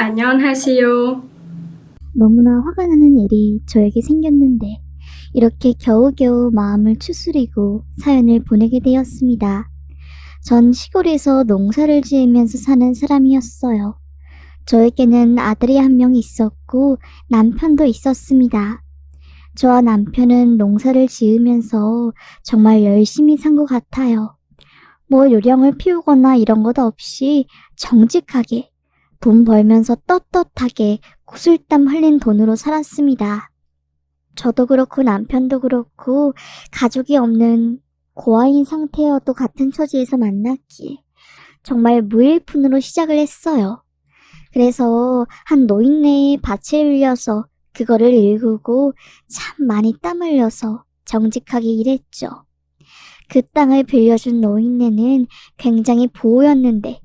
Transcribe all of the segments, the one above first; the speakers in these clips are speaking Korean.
안녕하세요. 너무나 화가 나는 일이 저에게 생겼는데 이렇게 겨우겨우 마음을 추스리고 사연을 보내게 되었습니다. 전 시골에서 농사를 지으면서 사는 사람이었어요. 저에게는 아들이 한 명 있었고 남편도 있었습니다. 저와 남편은 농사를 지으면서 정말 열심히 산 것 같아요. 뭐 요령을 피우거나 이런 것 없이 정직하게 돈 벌면서 떳떳하게 구슬땀 흘린 돈으로 살았습니다. 저도 그렇고 남편도 그렇고 가족이 없는 고아인 상태여도 같은 처지에서 만났기에 정말 무일푼으로 시작을 했어요. 그래서 한 노인네의 밭에 빌려서 그거를 일구고 참 많이 땀 흘려서 정직하게 일했죠. 그 땅을 빌려준 노인네는 굉장히 부호였는데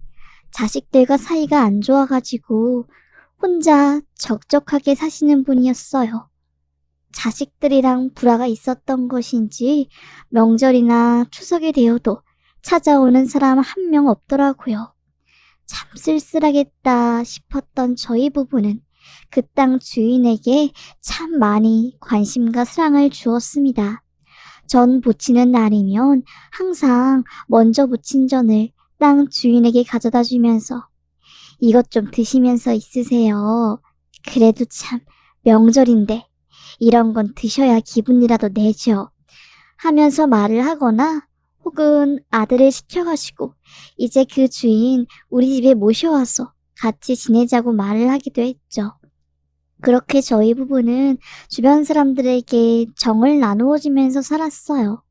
자식들과 사이가 안 좋아가지고 혼자 적적하게 사시는 분이었어요. 자식들이랑 불화가 있었던 것인지 명절이나 추석이 되어도 찾아오는 사람 한 명 없더라고요. 참 쓸쓸하겠다 싶었던 저희 부부는 그 땅 주인에게 참 많이 관심과 사랑을 주었습니다. 전 부치는 날이면 항상 먼저 부친 전을 땅 주인에게 가져다 주면서 이것 좀 드시면서 있으세요. 그래도 참 명절인데 이런 건 드셔야 기분이라도 내죠. 하면서 말을 하거나 혹은 아들을 시켜가지고 이제 그 주인 우리 집에 모셔와서 같이 지내자고 말을 하기도 했죠. 그렇게 저희 부부는 주변 사람들에게 정을 나누어 주면서 살았어요.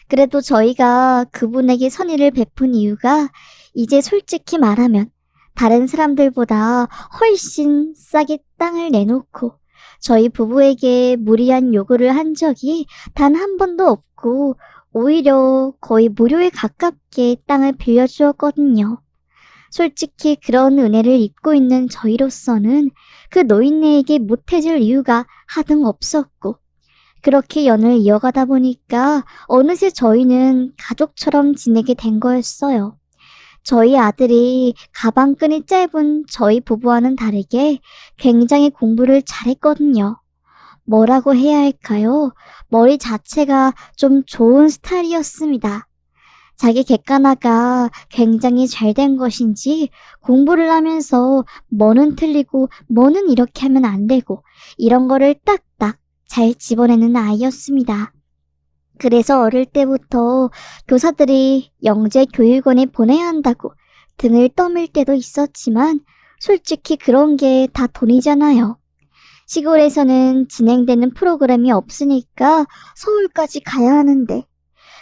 그래도 저희가 그분에게 선의를 베푼 이유가 이제 솔직히 말하면 다른 사람들보다 훨씬 싸게 땅을 내놓고 저희 부부에게 무리한 요구를 한 적이 단 한 번도 없고 오히려 거의 무료에 가깝게 땅을 빌려주었거든요. 솔직히 그런 은혜를 입고 있는 저희로서는 그 노인네에게 못해줄 이유가 하등 없었고 그렇게 연을 이어가다 보니까 어느새 저희는 가족처럼 지내게 된 거였어요. 저희 아들이 가방끈이 짧은 저희 부부와는 다르게 굉장히 공부를 잘했거든요. 뭐라고 해야 할까요? 머리 자체가 좀 좋은 스타일이었습니다. 자기 객관화가 굉장히 잘 된 것인지 공부를 하면서 뭐는 틀리고 뭐는 이렇게 하면 안 되고 이런 거를 딱딱 잘 집어내는 아이였습니다. 그래서 어릴 때부터 교사들이 영재 교육원에 보내야 한다고 등을 떠밀 때도 있었지만 솔직히 그런 게 다 돈이잖아요. 시골에서는 진행되는 프로그램이 없으니까 서울까지 가야 하는데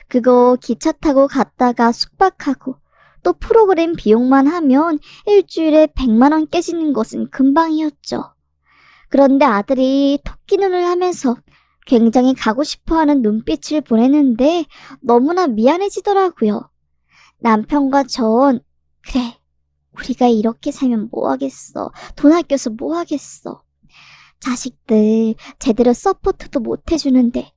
그거 기차 타고 갔다가 숙박하고 또 프로그램 비용만 하면 일주일에 100만 원 깨지는 것은 금방이었죠. 그런데 아들이 토끼 눈을 하면서 굉장히 가고 싶어하는 눈빛을 보내는데 너무나 미안해지더라고요. 남편과 전 그래 우리가 이렇게 살면 뭐하겠어. 돈 아껴서 뭐하겠어. 자식들 제대로 서포트도 못 해주는데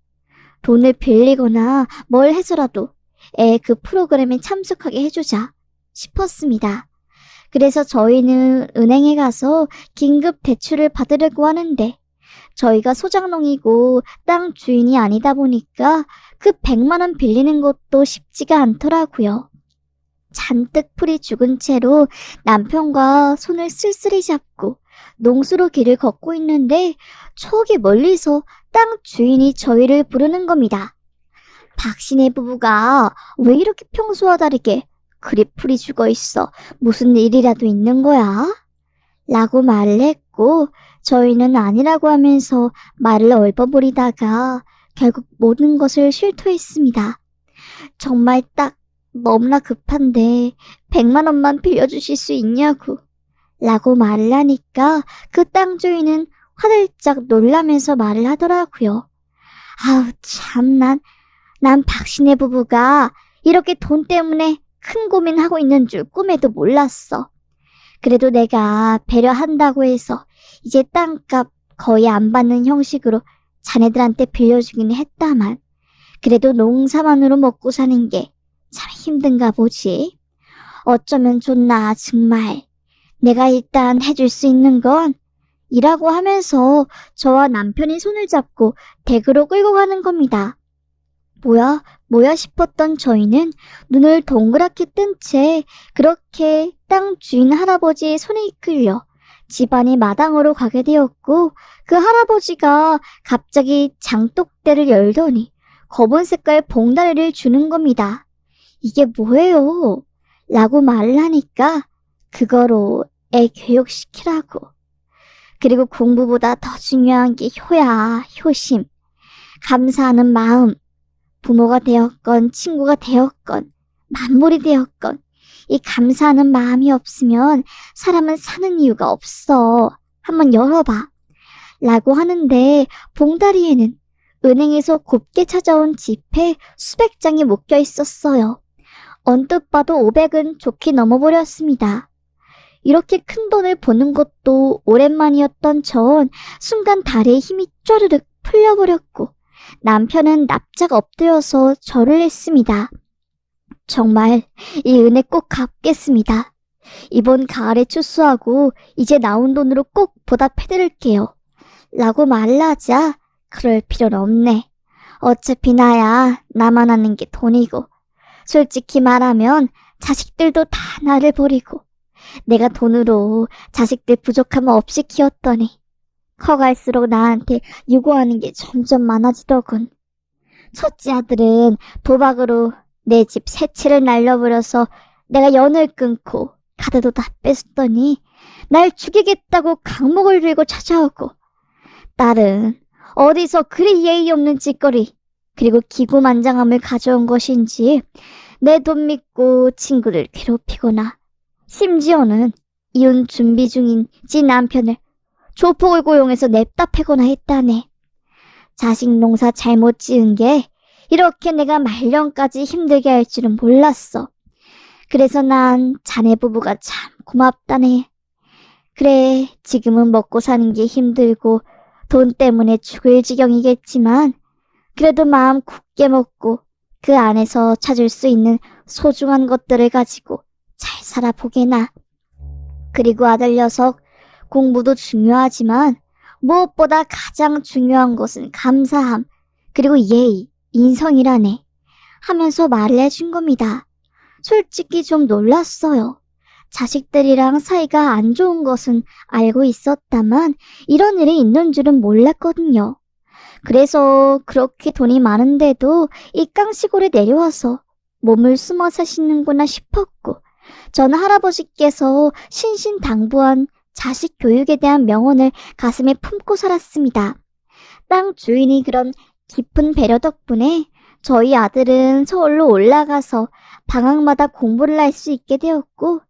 돈을 빌리거나 뭘 해서라도 애 그 프로그램에 참석하게 해주자 싶었습니다. 그래서 저희는 은행에 가서 긴급 대출을 받으려고 하는데 저희가 소장농이고 땅 주인이 아니다 보니까 그 100만 원 빌리는 것도 쉽지가 않더라고요. 잔뜩 풀이 죽은 채로 남편과 손을 쓸쓸히 잡고 농수로 길을 걷고 있는데 저기 멀리서 땅 주인이 저희를 부르는 겁니다. 박신혜 부부가 왜 이렇게 평소와 다르게 그리 풀이 죽어 있어? 무슨 일이라도 있는 거야? 라고 말을 했고 저희는 아니라고 하면서 말을 얼버무리다가 결국 모든 것을 실토했습니다. 정말 딱 너무나 급한데 100만 원만 빌려주실 수 있냐고 라고 말을 하니까 그 땅 주인은 화들짝 놀라면서 말을 하더라고요. 아우 참 난 박신혜 부부가 이렇게 돈 때문에 큰 고민하고 있는 줄 꿈에도 몰랐어. 그래도 내가 배려한다고 해서 이제 땅값 거의 안 받는 형식으로 자네들한테 빌려주기는 했다만 그래도 농사만으로 먹고 사는 게 참 힘든가 보지. 어쩌면 좋나 정말. 내가 일단 해줄 수 있는 건 이라고 하면서 저와 남편이 손을 잡고 댁으로 끌고 가는 겁니다. 뭐야 싶었던 저희는 눈을 동그랗게 뜬 채 그렇게 땅 주인 할아버지의 손에 이끌려 집안의 마당으로 가게 되었고, 그 할아버지가 갑자기 장독대를 열더니 검은 색깔 봉다리를 주는 겁니다. 이게 뭐예요? 라고 말을 하니까 그거로 애 교육시키라고. 그리고 공부보다 더 중요한 게 효심, 감사하는 마음. 부모가 되었건 친구가 되었건 만물이 되었건 이 감사하는 마음이 없으면 사람은 사는 이유가 없어. 한번 열어봐. 라고 하는데 봉다리에는 은행에서 곱게 찾아온 지폐 수백 장이 묶여 있었어요. 언뜻 봐도 500은 좋게 넘어버렸습니다. 이렇게 큰 돈을 보는 것도 오랜만이었던 전 순간 다리에 힘이 쪼르륵 풀려버렸고 남편은 납작 엎드려서 절을 했습니다. 정말 이 은혜 꼭 갚겠습니다. 이번 가을에 추수하고 이제 나온 돈으로 꼭 보답해드릴게요. 라고 말을 하자 그럴 필요는 없네. 어차피 나만 하는 게 돈이고 솔직히 말하면 자식들도 다 나를 버리고 내가 돈으로 자식들 부족함 없이 키웠더니 커갈수록 나한테 요구하는 게 점점 많아지더군. 첫째 아들은 도박으로 내 집 세 채를 날려버려서 내가 연을 끊고 카드도 다 뺐더니 날 죽이겠다고 강목을 들고 찾아오고, 딸은 어디서 그리 예의 없는 짓거리 그리고 기고만장함을 가져온 것인지 내 돈 믿고 친구들 괴롭히거나 심지어는 이혼 준비 중인 지 남편을 조폭을 고용해서 냅다 패거나 했다네. 자식 농사 잘못 지은 게 이렇게 내가 말년까지 힘들게 할 줄은 몰랐어. 그래서 난 자네 부부가 참 고맙다네. 그래, 지금은 먹고 사는 게 힘들고 돈 때문에 죽을 지경이겠지만 그래도 마음 굳게 먹고 그 안에서 찾을 수 있는 소중한 것들을 가지고 잘 살아보게나. 그리고 아들 녀석, 공부도 중요하지만 무엇보다 가장 중요한 것은 감사함, 그리고 예의, 인성이라네. 하면서 말을 해준 겁니다. 솔직히 좀 놀랐어요. 자식들이랑 사이가 안 좋은 것은 알고 있었다만 이런 일이 있는 줄은 몰랐거든요. 그래서 그렇게 돈이 많은데도 이 깡시골에 내려와서 몸을 숨어 사시는구나 싶었고, 전 할아버지께서 신신당부한 자식 교육에 대한 명언을 가슴에 품고 살았습니다. 땅 주인이 그런 깊은 배려 덕분에 저희 아들은 서울로 올라가서 방학마다 공부를 할 수 있게 되었고,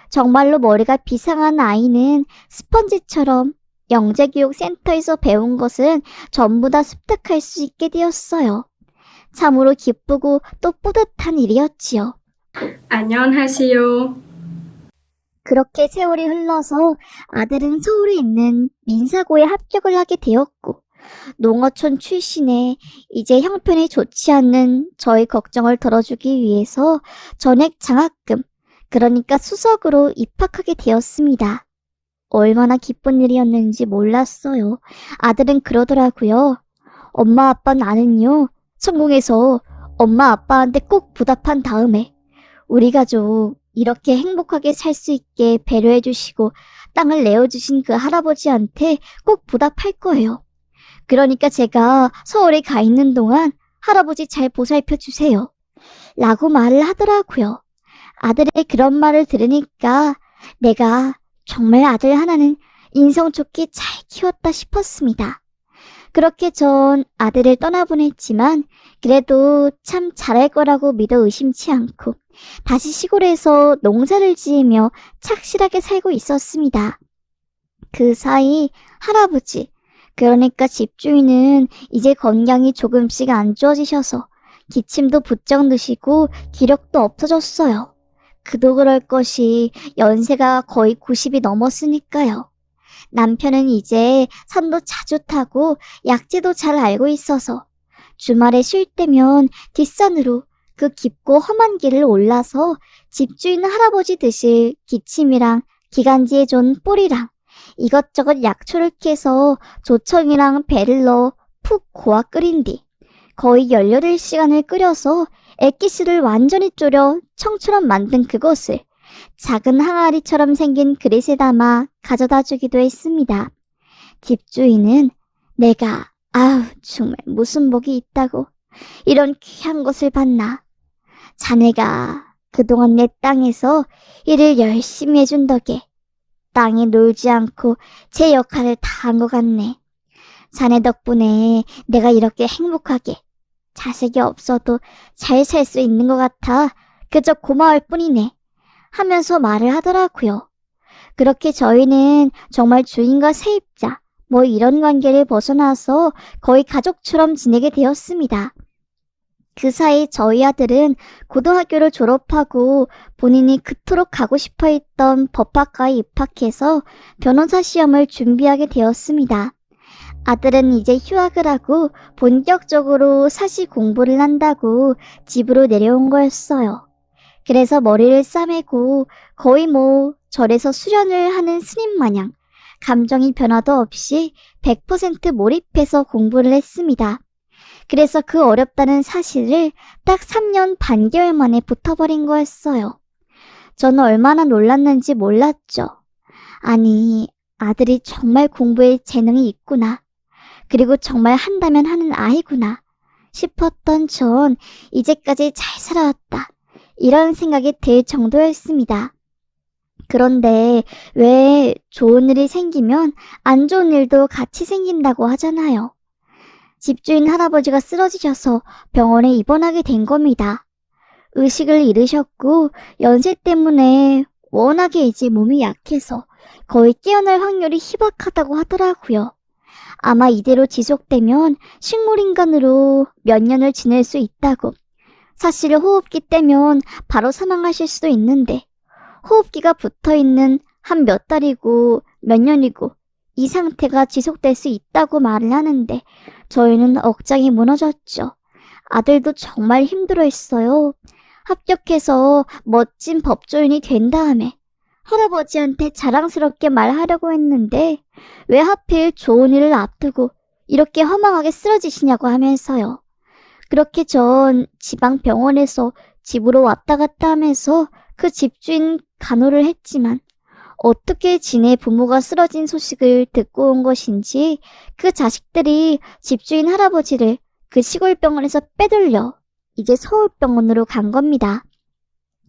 정말로 머리가 비상한 아이는 스펀지처럼 영재교육센터에서 배운 것은 전부 다 습득할 수 있게 되었어요. 참으로 기쁘고 또 뿌듯한 일이었지요. 안녕하세요. 그렇게 세월이 흘러서 아들은 서울에 있는 민사고에 합격을 하게 되었고, 농어촌 출신의 이제 형편이 좋지 않는 저희 걱정을 덜어주기 위해서 전액 장학금, 그러니까 수석으로 입학하게 되었습니다. 얼마나 기쁜 일이었는지 몰랐어요. 아들은 그러더라고요. 엄마 아빠 나는요, 성공해서 엄마 아빠한테 꼭 보답한 다음에 우리 가족 이렇게 행복하게 살 수 있게 배려해 주시고 땅을 내어주신 그 할아버지한테 꼭 보답할 거예요. 그러니까 제가 서울에 가 있는 동안 할아버지 잘 보살펴 주세요. 라고 말을 하더라고요. 아들의 그런 말을 들으니까 내가 정말 아들 하나는 인성 좋게 잘 키웠다 싶었습니다. 그렇게 전 아들을 떠나보냈지만 그래도 참 잘할 거라고 믿어 의심치 않고 다시 시골에서 농사를 지으며 착실하게 살고 있었습니다. 그 사이 할아버지, 그러니까 집주인은 이제 건강이 조금씩 안 좋아지셔서 기침도 부쩍 드시고 기력도 없어졌어요. 그도 그럴 것이 연세가 거의 90이 넘었으니까요. 남편은 이제 산도 자주 타고 약재도 잘 알고 있어서 주말에 쉴 때면 뒷산으로 그 깊고 험한 길을 올라서 집주인 할아버지 드실 기침이랑 기관지에 존 뿌리랑 이것저것 약초를 캐서 조청이랑 배를 넣어 푹 고아 끓인 뒤 거의 18시간을 끓여서 액기스를 완전히 졸여 청처럼 만든 그것을 작은 항아리처럼 생긴 그릇에 담아 가져다 주기도 했습니다. 집주인은 내가 정말 무슨 복이 있다고 이런 귀한 것을 받나. 자네가 그동안 내 땅에서 일을 열심히 해준 덕에 땅에 놀지 않고 제 역할을 다 한 것 같네. 자네 덕분에 내가 이렇게 행복하게 자식이 없어도 잘 살 수 있는 것 같아 그저 고마울 뿐이네 하면서 말을 하더라고요. 그렇게 저희는 정말 주인과 세입자 뭐 이런 관계를 벗어나서 거의 가족처럼 지내게 되었습니다. 그 사이 저희 아들은 고등학교를 졸업하고 본인이 그토록 가고 싶어 했던 법학과에 입학해서 변호사 시험을 준비하게 되었습니다. 아들은 이제 휴학을 하고 본격적으로 사시 공부를 한다고 집으로 내려온 거였어요. 그래서 머리를 싸매고 거의 절에서 수련을 하는 스님 마냥 감정이 변화도 없이 100% 몰입해서 공부를 했습니다. 그래서 그 어렵다는 사실을 딱 3년 반개월 만에 붙어버린 거였어요. 저는 얼마나 놀랐는지 몰랐죠. 아니, 아들이 정말 공부에 재능이 있구나. 그리고 정말 한다면 하는 아이구나 싶었던 전 이제까지 잘 살아왔다. 이런 생각이 들 정도였습니다. 그런데 왜 좋은 일이 생기면 안 좋은 일도 같이 생긴다고 하잖아요. 집주인 할아버지가 쓰러지셔서 병원에 입원하게 된 겁니다. 의식을 잃으셨고 연세 때문에 워낙에 이제 몸이 약해서 거의 깨어날 확률이 희박하다고 하더라고요. 아마 이대로 지속되면 식물인간으로 몇 년을 지낼 수 있다고. 사실 호흡기 떼면 바로 사망하실 수도 있는데 호흡기가 붙어있는 한 몇 달이고 몇 년이고 이 상태가 지속될 수 있다고 말을 하는데 저희는 억장이 무너졌죠. 아들도 정말 힘들어했어요. 합격해서 멋진 법조인이 된 다음에 할아버지한테 자랑스럽게 말하려고 했는데 왜 하필 좋은 일을 앞두고 이렇게 허망하게 쓰러지시냐고 하면서요. 그렇게 전 지방 병원에서 집으로 왔다 갔다 하면서 그 집주인 간호를 했지만 어떻게 지네 부모가 쓰러진 소식을 듣고 온 것인지 그 자식들이 집주인 할아버지를 그 시골 병원에서 빼돌려 이제 서울병원으로 간 겁니다.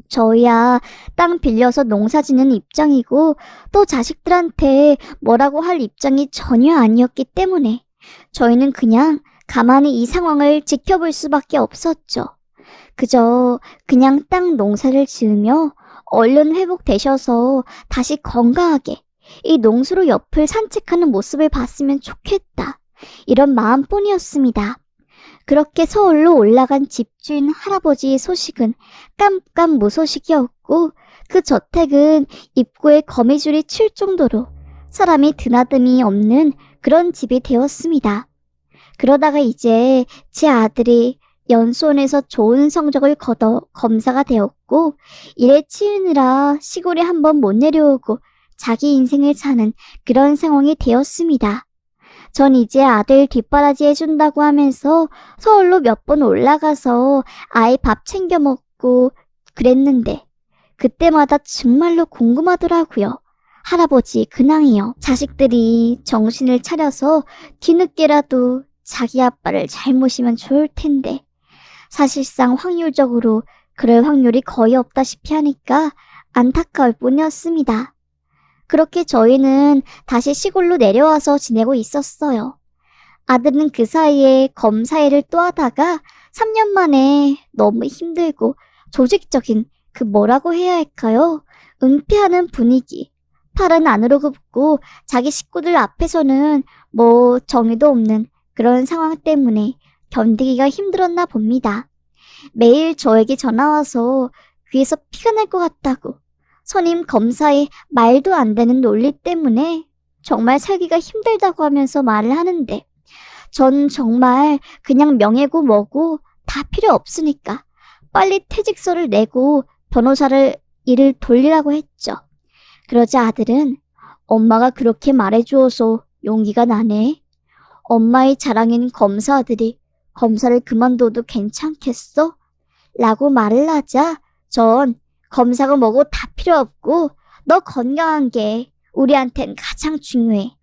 저희야 땅 빌려서 농사 짓는 입장이고 또 자식들한테 뭐라고 할 입장이 전혀 아니었기 때문에 저희는 그냥 가만히 이 상황을 지켜볼 수밖에 없었죠. 그저 그냥 땅 농사를 지으며 얼른 회복되셔서 다시 건강하게 이 농수로 옆을 산책하는 모습을 봤으면 좋겠다. 이런 마음뿐이었습니다. 그렇게 서울로 올라간 집주인 할아버지의 소식은 깜깜무소식이었고 그 저택은 입구에 거미줄이 칠 정도로 사람이 드나듦이 없는 그런 집이 되었습니다. 그러다가 이제 제 아들이 연수원에서 좋은 성적을 거둬 검사가 되었고 일에 치이느라 시골에 한번 못 내려오고 자기 인생을 사는 그런 상황이 되었습니다. 전 이제 아들 뒷바라지 해준다고 하면서 서울로 몇 번 올라가서 아이 밥 챙겨 먹고 그랬는데 그때마다 정말로 궁금하더라고요. 할아버지 근황이요. 자식들이 정신을 차려서 뒤늦게라도 자기 아빠를 잘 모시면 좋을 텐데 사실상 확률적으로 그럴 확률이 거의 없다시피 하니까 안타까울 뿐이었습니다. 그렇게 저희는 다시 시골로 내려와서 지내고 있었어요. 아들은 그 사이에 검사일을 또 하다가 3년 만에 너무 힘들고 조직적인 그 뭐라고 해야 할까요? 은폐하는 분위기. 팔은 안으로 굽고 자기 식구들 앞에서는 뭐 정의도 없는 그런 상황 때문에 견디기가 힘들었나 봅니다. 매일 저에게 전화와서 귀에서 피가 날 것 같다고 선임 검사의 말도 안 되는 논리 때문에 정말 살기가 힘들다고 하면서 말을 하는데 전 정말 그냥 명예고 뭐고 다 필요 없으니까 빨리 퇴직서를 내고 변호사를 일을 돌리라고 했죠. 그러자 아들은 엄마가 그렇게 말해주어서 용기가 나네. 엄마의 자랑인 검사 아들이 검사를 그만둬도 괜찮겠어? 라고 말을 하자 전 검사가 뭐고 다 필요 없고 너 건강한 게 우리한텐 가장 중요해.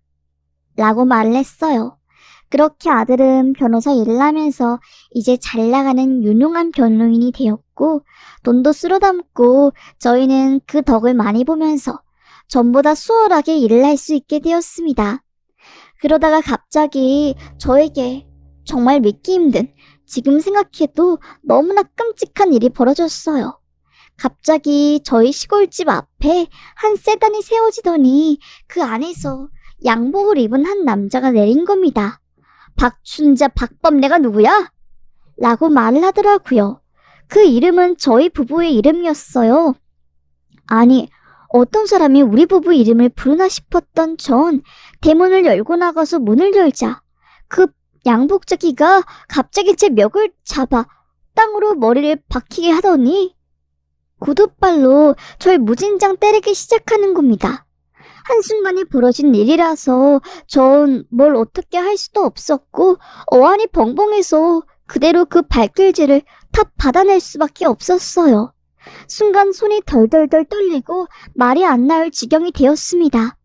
라고 말을 했어요. 그렇게 아들은 변호사 일을 하면서 이제 잘 나가는 유능한 변호인이 되었고 돈도 쓸어 담고 저희는 그 덕을 많이 보면서 전보다 수월하게 일을 할 수 있게 되었습니다. 그러다가 갑자기 저에게 정말 믿기 힘든 지금 생각해도 너무나 끔찍한 일이 벌어졌어요. 갑자기 저희 시골집 앞에 한 세단이 세워지더니 그 안에서 양복을 입은 한 남자가 내린 겁니다. 박춘자, 박범례가 누구야? 라고 말을 하더라고요. 그 이름은 저희 부부의 이름이었어요. 아니, 어떤 사람이 우리 부부 이름을 부르나 싶었던 전 대문을 열고 나가서 문을 열자 그 양복자기가 갑자기 제 멱을 잡아 땅으로 머리를 박히게 하더니 구두발로 절 무진장 때리기 시작하는 겁니다. 한순간에 벌어진 일이라서 전 뭘 어떻게 할 수도 없었고 어안이 벙벙해서 그대로 그 발길질을 다 받아낼 수밖에 없었어요. 순간 손이 덜덜덜 떨리고 말이 안 나올 지경이 되었습니다.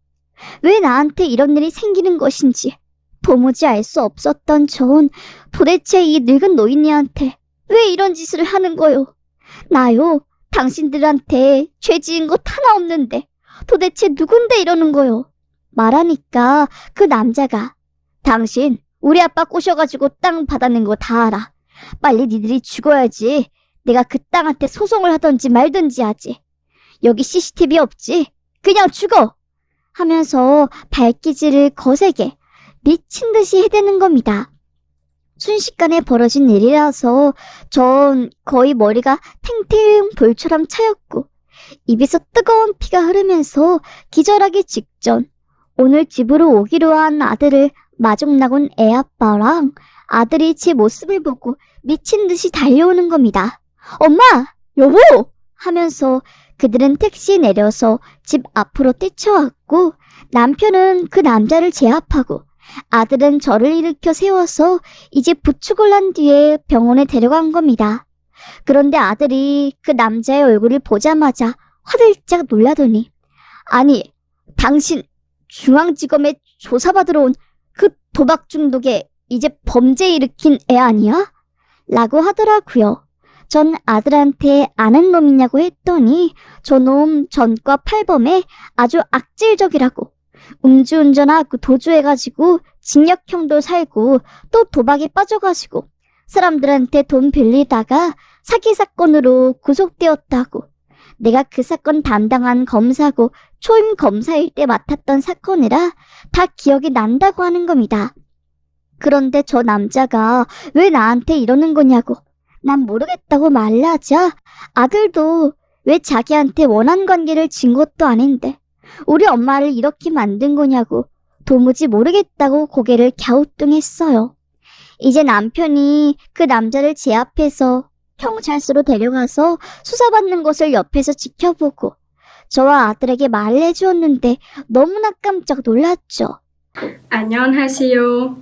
왜 나한테 이런 일이 생기는 것인지 도무지 알 수 없었던 전 도대체 이 늙은 노인네한테 왜 이런 짓을 하는 거요? 나요, 당신들한테 죄 지은 것 하나 없는데 도대체 누군데 이러는 거요? 말하니까 그 남자가 당신 우리 아빠 꼬셔가지고 땅 받아낸 거 다 알아. 빨리 니들이 죽어야지. 내가 그 땅한테 소송을 하던지 말든지 하지. 여기 CCTV 없지? 그냥 죽어! 하면서 발기질을 거세게 미친 듯이 해대는 겁니다. 순식간에 벌어진 일이라서 전 거의 머리가 탱탱 볼처럼 차였고 입에서 뜨거운 피가 흐르면서 기절하기 직전 오늘 집으로 오기로 한 아들을 마중나곤 애아빠랑 아들이 제 모습을 보고 미친 듯이 달려오는 겁니다. 엄마! 여보! 하면서 그들은 택시에 내려서 집 앞으로 뛰쳐왔고 남편은 그 남자를 제압하고 아들은 저를 일으켜 세워서 이제 부축을 한 뒤에 병원에 데려간 겁니다. 그런데 아들이 그 남자의 얼굴을 보자마자 화들짝 놀라더니 아니, 당신 중앙지검에 조사받으러 온 그 도박 중독에 이제 범죄 일으킨 애 아니야? 라고 하더라고요. 전 아들한테 아는 놈이냐고 했더니 저놈 전과 팔범에 아주 악질적이라고 음주운전하고 도주해가지고 징역형도 살고 또 도박에 빠져가지고 사람들한테 돈 빌리다가 사기 사건으로 구속되었다고. 내가 그 사건 담당한 검사고 초임 검사일 때 맡았던 사건이라 다 기억이 난다고 하는 겁니다. 그런데 저 남자가 왜 나한테 이러는 거냐고 난 모르겠다고 말하자 아들도 왜 자기한테 원한 관계를 진 것도 아닌데 우리 엄마를 이렇게 만든 거냐고 도무지 모르겠다고 고개를 갸우뚱했어요. 이제 남편이 그 남자를 제압해서 경찰서로 데려가서 수사받는 것을 옆에서 지켜보고 저와 아들에게 말을 해주었는데 너무나 깜짝 놀랐죠. 안녕하세요.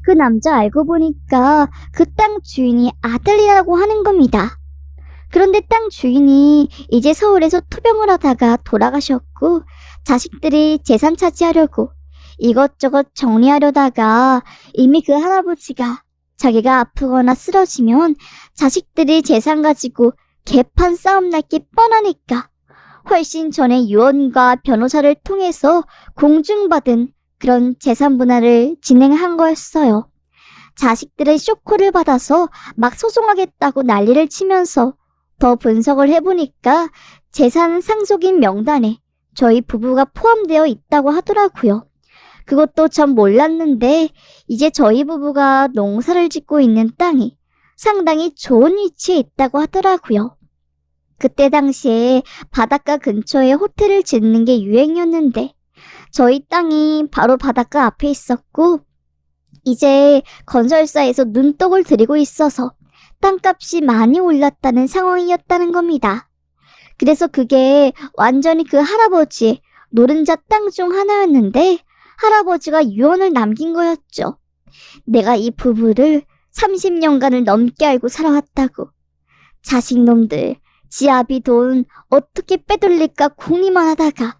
그 남자 알고 보니까 그 땅 주인이 아들이라고 하는 겁니다. 그런데 땅 주인이 이제 서울에서 투병을 하다가 돌아가셨고 자식들이 재산 차지하려고 이것저것 정리하려다가 이미 그 할아버지가 자기가 아프거나 쓰러지면 자식들이 재산 가지고 개판 싸움 날 게 뻔하니까 훨씬 전에 유언과 변호사를 통해서 공증받은 그런 재산 분할을 진행한 거였어요. 자식들의 쇼크를 받아서 막 소송하겠다고 난리를 치면서 더 분석을 해보니까 재산 상속인 명단에 저희 부부가 포함되어 있다고 하더라고요. 그것도 전 몰랐는데 이제 저희 부부가 농사를 짓고 있는 땅이 상당히 좋은 위치에 있다고 하더라고요. 그때 당시에 바닷가 근처에 호텔을 짓는 게 유행이었는데 저희 땅이 바로 바닷가 앞에 있었고 이제 건설사에서 눈독을 들이고 있어서 땅값이 많이 올랐다는 상황이었다는 겁니다. 그래서 그게 완전히 그 할아버지의 노른자 땅 중 하나였는데 할아버지가 유언을 남긴 거였죠. 내가 이 부부를 30년간을 넘게 알고 살아왔다고. 자식놈들, 지 아비 돈 어떻게 빼돌릴까 궁리만 하다가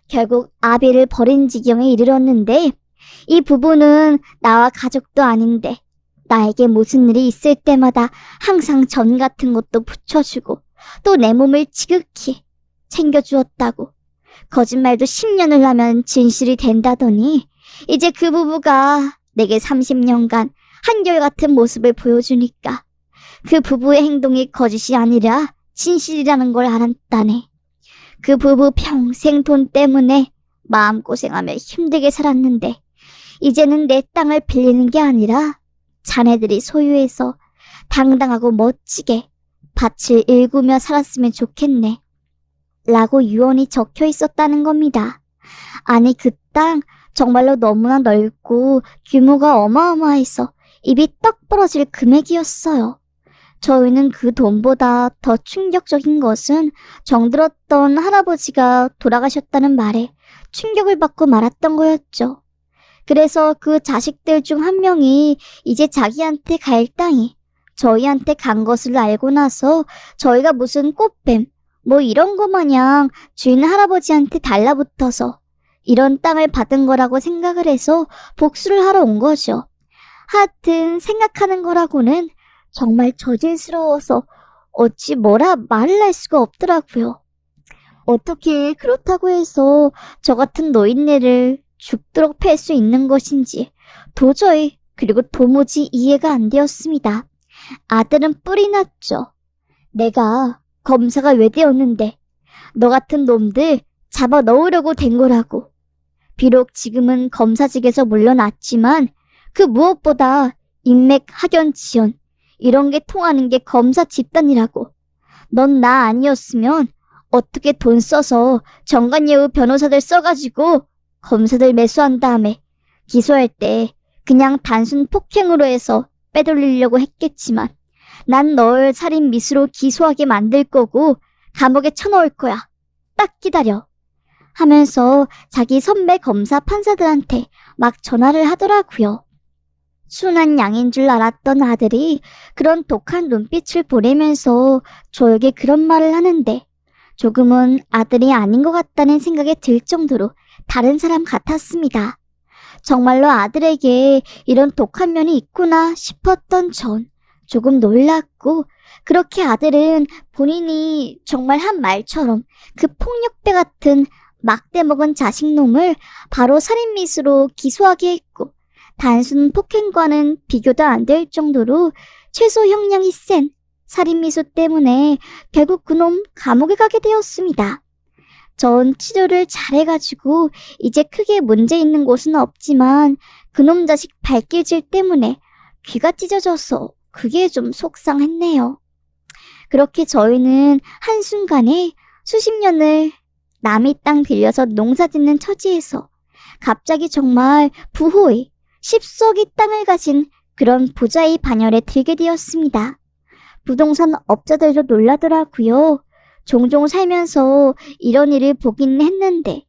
결국 아비를 버린 지경에 이르렀는데 이 부부는 나와 가족도 아닌데 나에게 무슨 일이 있을 때마다 항상 전 같은 것도 붙여주고 또 내 몸을 지극히 챙겨주었다고. 거짓말도 10년을 하면 진실이 된다더니 이제 그 부부가 내게 30년간 한결같은 모습을 보여주니까 그 부부의 행동이 거짓이 아니라 진실이라는 걸 알았다네. 그 부부 평생 돈 때문에 마음고생하며 힘들게 살았는데 이제는 내 땅을 빌리는 게 아니라 자네들이 소유해서 당당하고 멋지게 밭을 일구며 살았으면 좋겠네. 라고 유언이 적혀 있었다는 겁니다. 아니 그 땅 정말로 너무나 넓고 규모가 어마어마해서 입이 떡 벌어질 금액이었어요. 저희는 그 돈보다 더 충격적인 것은 정들었던 할아버지가 돌아가셨다는 말에 충격을 받고 말았던 거였죠. 그래서 그 자식들 중 한 명이 이제 자기한테 갈 땅이 저희한테 간 것을 알고 나서 저희가 무슨 꽃뱀 뭐 이런 거 마냥 주인 할아버지한테 달라붙어서 이런 땅을 받은 거라고 생각을 해서 복수를 하러 온 거죠. 하여튼 생각하는 거라고는 정말 저질스러워서 어찌 뭐라 말을 할 수가 없더라고요. 어떻게 그렇다고 해서 저 같은 노인네를 죽도록 팰 수 있는 것인지 도저히 그리고 도무지 이해가 안 되었습니다. 아들은 뿔이 났죠. 내가 검사가 왜 되었는데 너 같은 놈들 잡아 넣으려고 된 거라고. 비록 지금은 검사직에서 물러났지만 그 무엇보다 인맥, 학연, 지연 이런 게 통하는 게 검사 집단이라고. 넌 나 아니었으면 어떻게 돈 써서 정관예우 변호사들 써가지고 검사들 매수한 다음에 기소할 때 그냥 단순 폭행으로 해서 빼돌리려고 했겠지만 난 널 살인 미수로 기소하게 만들 거고 감옥에 쳐넣을 거야. 딱 기다려. 하면서 자기 선배 검사 판사들한테 막 전화를 하더라고요. 순한 양인 줄 알았던 아들이 그런 독한 눈빛을 보내면서 저에게 그런 말을 하는데 조금은 아들이 아닌 것 같다는 생각이 들 정도로 다른 사람 같았습니다. 정말로 아들에게 이런 독한 면이 있구나 싶었던 전 조금 놀랐고 그렇게 아들은 본인이 정말 한 말처럼 그 폭력배 같은 막대먹은 자식놈을 바로 살인미수로 기소하게 했고 단순 폭행과는 비교도 안 될 정도로 최소 형량이 센 살인미수 때문에 결국 그놈 감옥에 가게 되었습니다. 전 치료를 잘해가지고 이제 크게 문제 있는 곳은 없지만 그놈 자식 발길질 때문에 귀가 찢어져서 그게 좀 속상했네요. 그렇게 저희는 한순간에 수십 년을 남의 땅 빌려서 농사짓는 처지에서 갑자기 정말 부호의 10석의 땅을 가진 그런 부자의 반열에 들게 되었습니다. 부동산 업자들도 놀라더라고요. 종종 살면서 이런 일을 보긴 했는데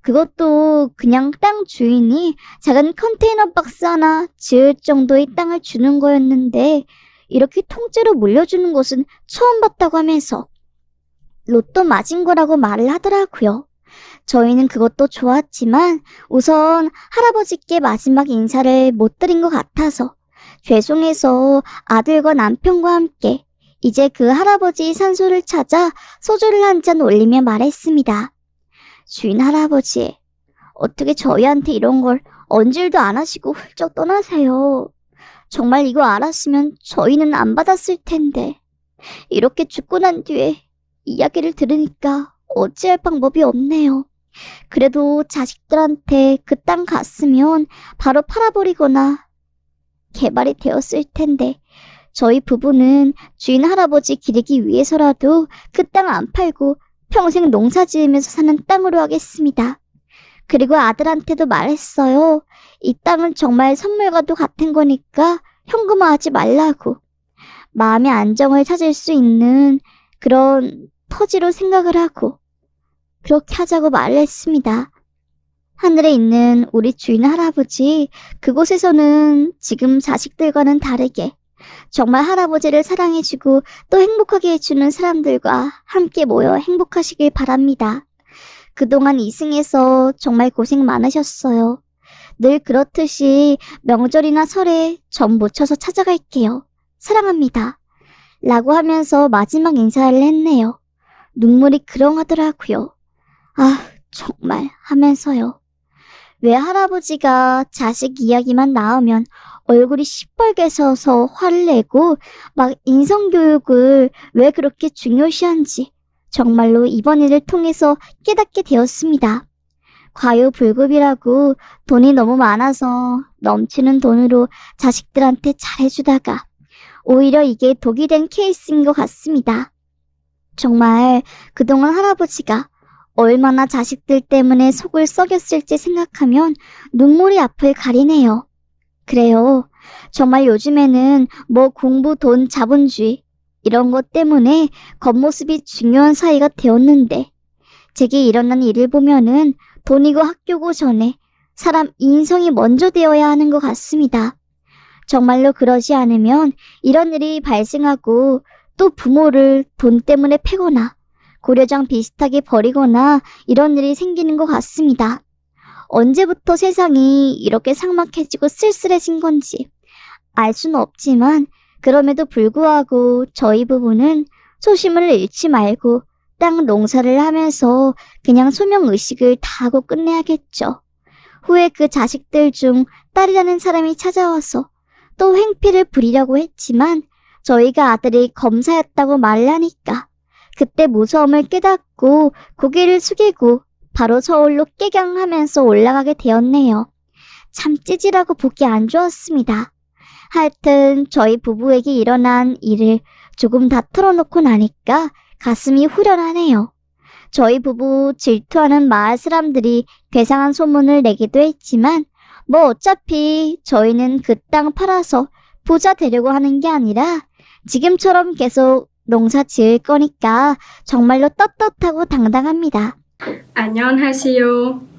그것도 그냥 땅 주인이 작은 컨테이너 박스 하나 지을 정도의 땅을 주는 거였는데 이렇게 통째로 물려주는 것은 처음 봤다고 하면서 로또 맞은 거라고 말을 하더라고요. 저희는 그것도 좋았지만 우선 할아버지께 마지막 인사를 못 드린 것 같아서 죄송해서 아들과 남편과 함께 이제 그 할아버지 산소를 찾아 소주를 한 잔 올리며 말했습니다. 주인 할아버지, 어떻게 저희한테 이런 걸 언질도 안 하시고 훌쩍 떠나세요. 정말 이거 알았으면 저희는 안 받았을 텐데 이렇게 죽고 난 뒤에 이야기를 들으니까 어찌할 방법이 없네요. 그래도 자식들한테 그 땅 갔으면 바로 팔아버리거나 개발이 되었을 텐데 저희 부부는 주인 할아버지 기리기 위해서라도 그 땅 안 팔고 평생 농사 지으면서 사는 땅으로 하겠습니다. 그리고 아들한테도 말했어요. 이 땅은 정말 선물과도 같은 거니까 현금화하지 말라고. 마음의 안정을 찾을 수 있는 그런 터지로 생각을 하고 그렇게 하자고 말을 했습니다. 하늘에 있는 우리 주인 할아버지, 그곳에서는 지금 자식들과는 다르게 정말 할아버지를 사랑해주고 또 행복하게 해주는 사람들과 함께 모여 행복하시길 바랍니다. 그동안 이승에서 정말 고생 많으셨어요. 늘 그렇듯이 명절이나 설에 전 묻혀서 찾아갈게요. 사랑합니다. 라고 하면서 마지막 인사를 했네요. 눈물이 그렁하더라고요. 아, 정말 하면서요. 왜 할아버지가 자식 이야기만 나오면 얼굴이 시뻘게 서서 화를 내고 막 인성교육을 왜 그렇게 중요시한지 정말로 이번 일을 통해서 깨닫게 되었습니다. 과유불급이라고 돈이 너무 많아서 넘치는 돈으로 자식들한테 잘해주다가 오히려 이게 독이 된 케이스인 것 같습니다. 정말 그동안 할아버지가 얼마나 자식들 때문에 속을 썩였을지 생각하면 눈물이 앞을 가리네요. 그래요. 정말 요즘에는 뭐 공부, 돈, 자본주의 이런 것 때문에 겉모습이 중요한 사이가 되었는데 제게 일어난 일을 보면은 돈이고 학교고 전에 사람 인성이 먼저 되어야 하는 것 같습니다. 정말로 그러지 않으면 이런 일이 발생하고 또 부모를 돈 때문에 패거나 고려장 비슷하게 버리거나 이런 일이 생기는 것 같습니다. 언제부터 세상이 이렇게 삭막해지고 쓸쓸해진 건지 알 수는 없지만 그럼에도 불구하고 저희 부부는 초심을 잃지 말고 땅 농사를 하면서 그냥 소명의식을 다하고 끝내야겠죠. 후에 그 자식들 중 딸이라는 사람이 찾아와서 또 행피를 부리려고 했지만 저희가 아들이 검사였다고 말을 하니까 그때 무서움을 깨닫고 고개를 숙이고 바로 서울로 깨경하면서 올라가게 되었네요. 참 찌질하고 보기 안 좋았습니다. 하여튼 저희 부부에게 일어난 일을 조금 다 털어놓고 나니까 가슴이 후련하네요. 저희 부부 질투하는 마을 사람들이 괴상한 소문을 내기도 했지만 뭐 어차피 저희는 그 땅 팔아서 부자 되려고 하는 게 아니라 지금처럼 계속 농사 지을 거니까 정말로 떳떳하고 당당합니다. 안녕하세요.